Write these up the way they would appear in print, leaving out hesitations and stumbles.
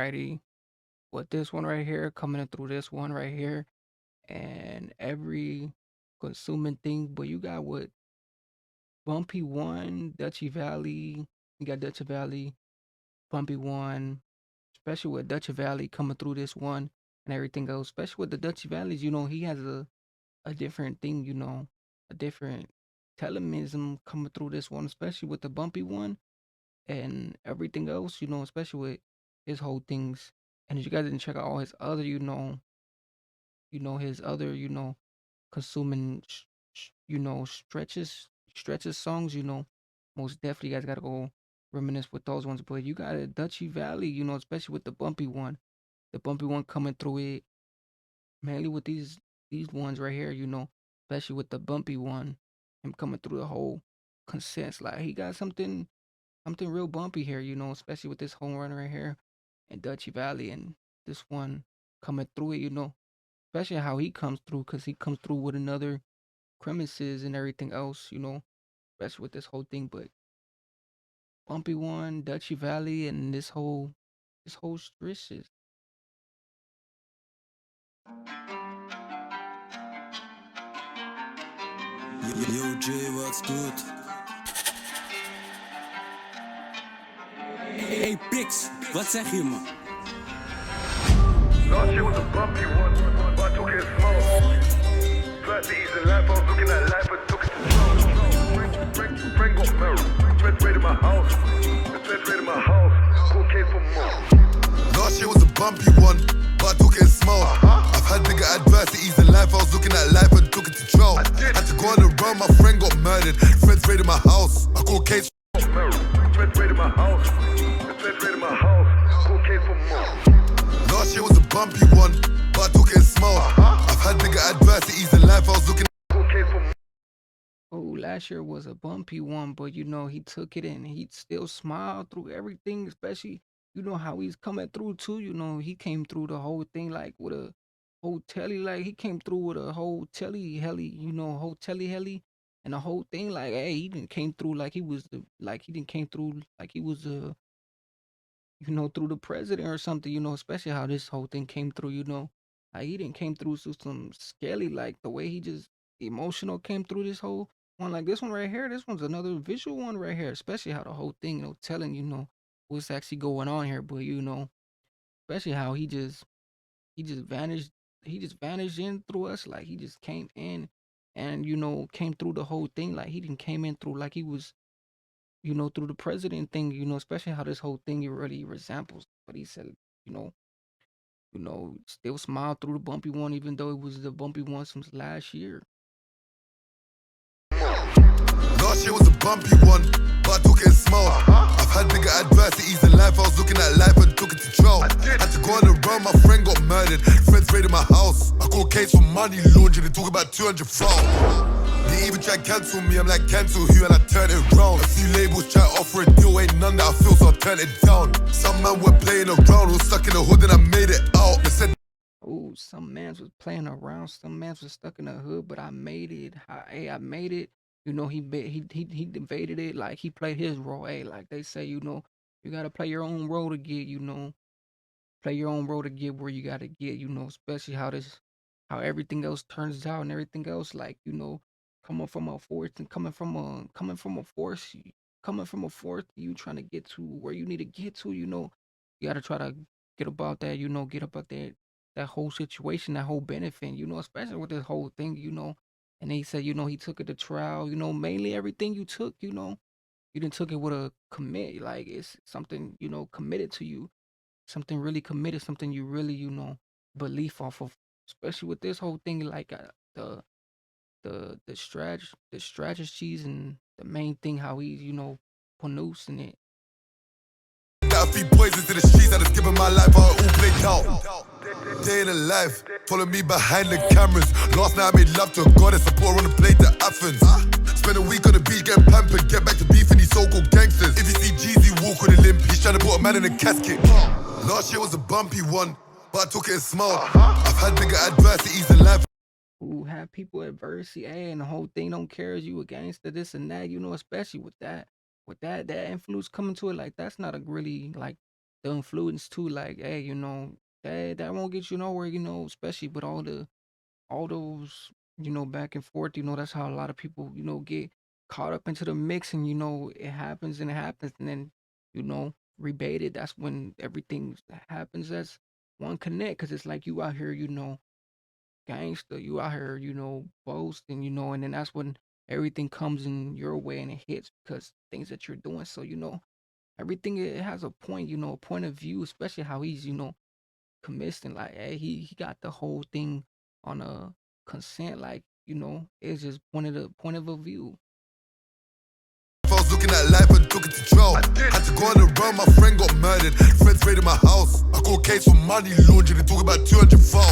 variety with this one right here, coming in through this one right here, and every consuming thing. But you got what Bumpy one, Dutchavelli, you got Dutchavelli, Bumpy one, especially with Dutchavelli coming through this one and everything else. Especially with the Dutchavellis, he has a different thing, a different telemism coming through this one, especially with the Bumpy one and everything else, especially with his whole things. And if you guys didn't check out all his other, his other, consuming, stretches songs, most definitely you guys gotta go reminisce with those ones. But you got a Dutchavelli, especially with the Bumpy one coming through it, mainly with these ones right here, especially with the Bumpy one, him coming through the whole consents. Like he got something real bumpy here, especially with this home run right here in Dutchavelli and this one coming through it, especially how he comes through because he comes through with another premises and everything else, especially with this whole thing. But Bumpy one, Dutchavelli, and this whole strishes. Yo Jay, what's good? Hey Pix, wat zeg je man? Last year was a bumpy one, but I took it slow. Tried to ease the life, I was looking at life and took it to slow. Friend got married, threats raided my house. The threats raided my house, cocaine for more. Last year was a bumpy one, but I took it small. I've had bigger adversities in life, I was looking at life and took it to trial. Had to go on the run, my friend got murdered. Friends raided my house, I called case. Threats raided my house, the threats raided my house, cocaine for more. Last year was a bumpy one, but I took it small. I've had bigger adversities in life, I was looking. Cocaine for more. Oh, last year was a bumpy one, but he took it and he still smiled through everything, especially how he's coming through too. He came through the whole thing like with a whole telly, like he came through with a whole telly heli, whole telly heli and the whole thing. Like, hey, he didn't came through like he was like he didn't came through like he was through the president or something, especially how this whole thing came through, Like he didn't came through some scaly, like the way he just emotional came through this whole one. Like this one right here, this one's another visual one right here, especially how the whole thing, telling, what's actually going on here. But especially how he just vanished, he just vanished in through us, like he just came in and came through the whole thing. Like he didn't came in through like he was through the president thing, especially how this whole thing really resembles what he said, you know, still smile through the bumpy one, even though it was the bumpy one since last year. Last year was a bumpy one, but I took it small. I've had bigger adversities in life, I was looking at life and took it to trial. Had to go on the run, my friend got murdered. Friends raided my house, I called case for money laundering and talk about 200 francs. They even try to cancel me, I'm like cancel who, and I turn it round. A few labels try to offer a deal, ain't none that I feel, so I turn it down. Some man were playing around, was stuck in the hood and I made it out. They said Oh, some mans was playing around, some mans was stuck in the hood, but I made it. Hey, I made it. He invaded it, like he played his role. Hey, like they say, you gotta play your own role to get, play your own role to get where you gotta get, especially how everything else turns out and everything else, like, coming from a force and coming from a force, you trying to get to where you need to get to, you gotta try to get about that, get about that whole situation, that whole benefit, especially with this whole thing, and he said, he took it to trial, mainly everything you took, you didn't took it with a commit, like it's something, committed to you, something really committed, something you really, belief off of, especially with this whole thing, like the strategies and the main thing, how he's, producing it. that I feed poison to the streets, I just given my life, I all played out. Day in the life, follow me behind the cameras. Last night I made love to a goddess, I put her on a plane to Athens. Spend a week on the beach getting pampered, get back to beefing these so-called gangsters. If you see Jeezy walk with a limp, he's trying to put a man in a casket. Last year was a bumpy one, but I took it small. I've had bigger adversities in life. Who have people adversity, and the whole thing don't care as you against the this and that, especially with that influence coming to it, like that's not a really like the influence too. Like, hey, that won't get you nowhere. Especially with all those back and forth. That's how a lot of people get caught up into the mix, and it happens and it happens, and then rebated. That's when everything happens as one connect, because it's like you out here, gangster, you out here, boasting, and then that's when everything comes in your way and it hits because things that you're doing. So everything, it has a point, a point of view, especially how he's commissioned. Like, hey, he got the whole thing on a consent. Like, it's just point of a view. I was looking at life and took it to trial. Had to go on the run, my friend got murdered. Feds raided my house. I called case for money laundering. They talk about 200 foul.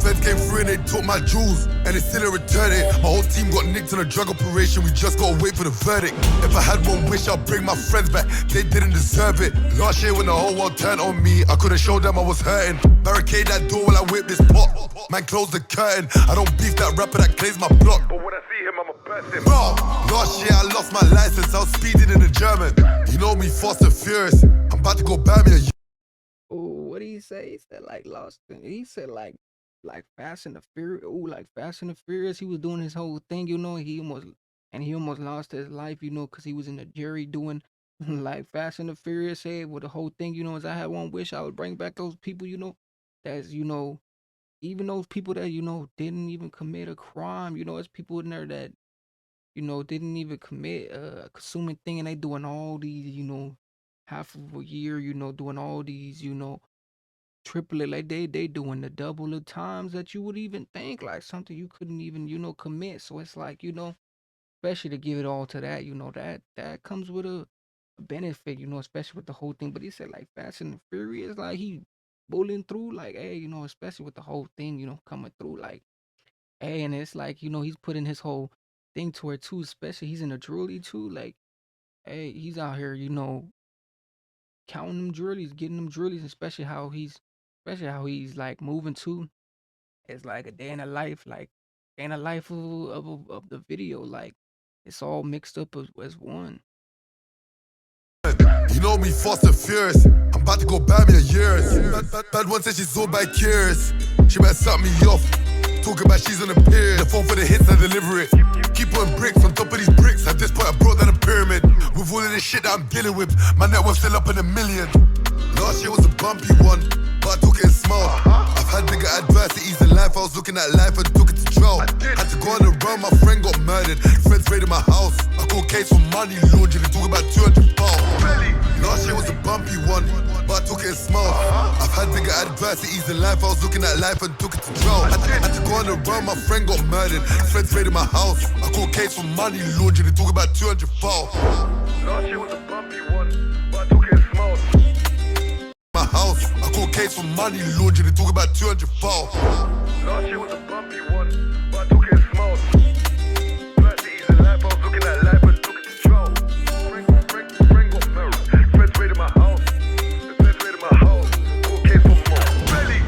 Feds came through and they took my jewels, and they still didn't return it. My whole team got nicked in a drug operation. We just gotta wait for the verdict. If I had one wish, I'd bring my friends back. They didn't deserve it. Last year when the whole world turned on me, I could've showed them I was hurting. Barricade that door while I whip this pot. Man, close the curtain. I don't beef that rapper that claims my block. But when I see him, I'ma burst him. Bro, last year I lost my license. I was speeding in the German. You know me, fast and furious. I'm about to go buy me a. Oh, what did he say? He said like lost. He said like Fast and the Furious. Oh, like Fast and the Furious. He was doing his whole thing. He almost lost his life. Because he was in the jury doing like Fast and the Furious. Said with the whole thing. Is I had one wish, I would bring back those people. That's even those people that didn't even commit a crime. It's people in there that didn't even commit a consuming thing, and they doing all these, half of a year, doing all these, triple it, like they doing the double of times that you would even think, like something you couldn't even, commit. So it's like, especially to give it all to that, that comes with a benefit, especially with the whole thing. But he said like Fast and the Furious, like he bullying through, like, hey, especially with the whole thing, coming through, like, hey, and it's like, he's putting his whole thing to it too, especially he's in a jewelry too. Like, hey, he's out here, counting them jewelries, getting them jewelries, especially how he's like moving too. It's like a day in a life, like day in a life of the video. Like it's all mixed up as one. You know me, fast and furious. I'm about to go buy me a years. Bad one said she's so by curious. She better suck me off. Talk about she's on a period. The phone for the hits, I deliver it. Keep putting bricks on top of these bricks. At this point, I brought down a pyramid. With all of this shit that I'm dealing with, my net worth's still up in a million. Last year was a bumpy one, but I took it small. I've had bigger adversities in life. I was looking at life and took it to trial. Had to go on the run, my friend got murdered. Feds raided my house. I called case for money laundering. They talk about 200 pounds. Last year was a bumpy one, but I took it small. I've had bigger adversities in life. I was looking at life and took it to trial. Had to go on the run, my friend got murdered. Feds raided my house. I called case for money laundering. They talk about 200 pounds. Last year was a bumpy one, but I took it small. My house, I called case for money laundering. They talk about 200 pounds. Last year was a bumpy one, but I took it small. Tried to ease in life, I was looking at life and took it to trial. Friend got married. Feds raided my house. The feds raided my house. Court case for more. Belly.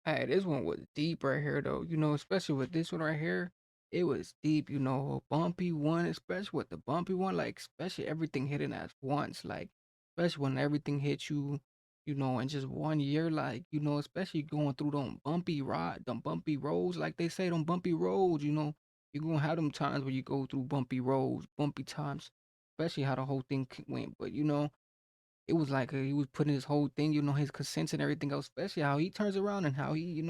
Hey, this one was deep right here though. Especially with this one right here, it was deep. A bumpy one, especially with the bumpy one, like especially everything hitting at once, like especially when everything hits you, in just 1 year, like especially going through them bumpy roads, like they say, them bumpy roads. You're gonna have them times where you go through bumpy roads, bumpy times, especially how the whole thing went. But it was like he was putting his whole thing, his consents and everything else, especially how he turns around and how he,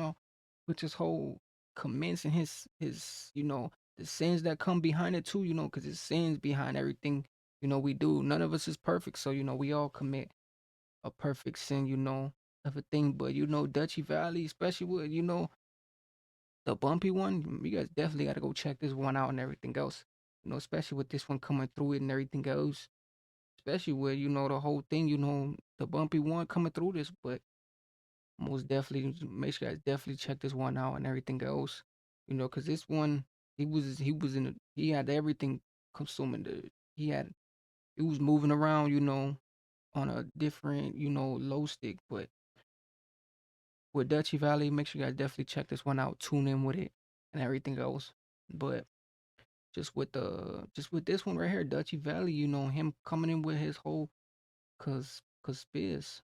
puts his whole comments and his, the sins that come behind it too, because it's sins behind everything, we do. None of us is perfect, so we all commit a perfect sin, of a thing. But Dutchavelli, especially with the bumpy one, you guys definitely got to go check this one out and everything else, especially with this one coming through it and everything else. Especially with, the whole thing, the bumpy one coming through this, but most definitely make sure you guys definitely check this one out and everything else. Because this one, he had everything consuming he was moving around, on a different, low stick. But with Dutchy Valley, make sure you guys definitely check this one out, tune in with it and everything else. But just with this one right here, Dutchy Valley, you know, him coming in with his whole cause biz.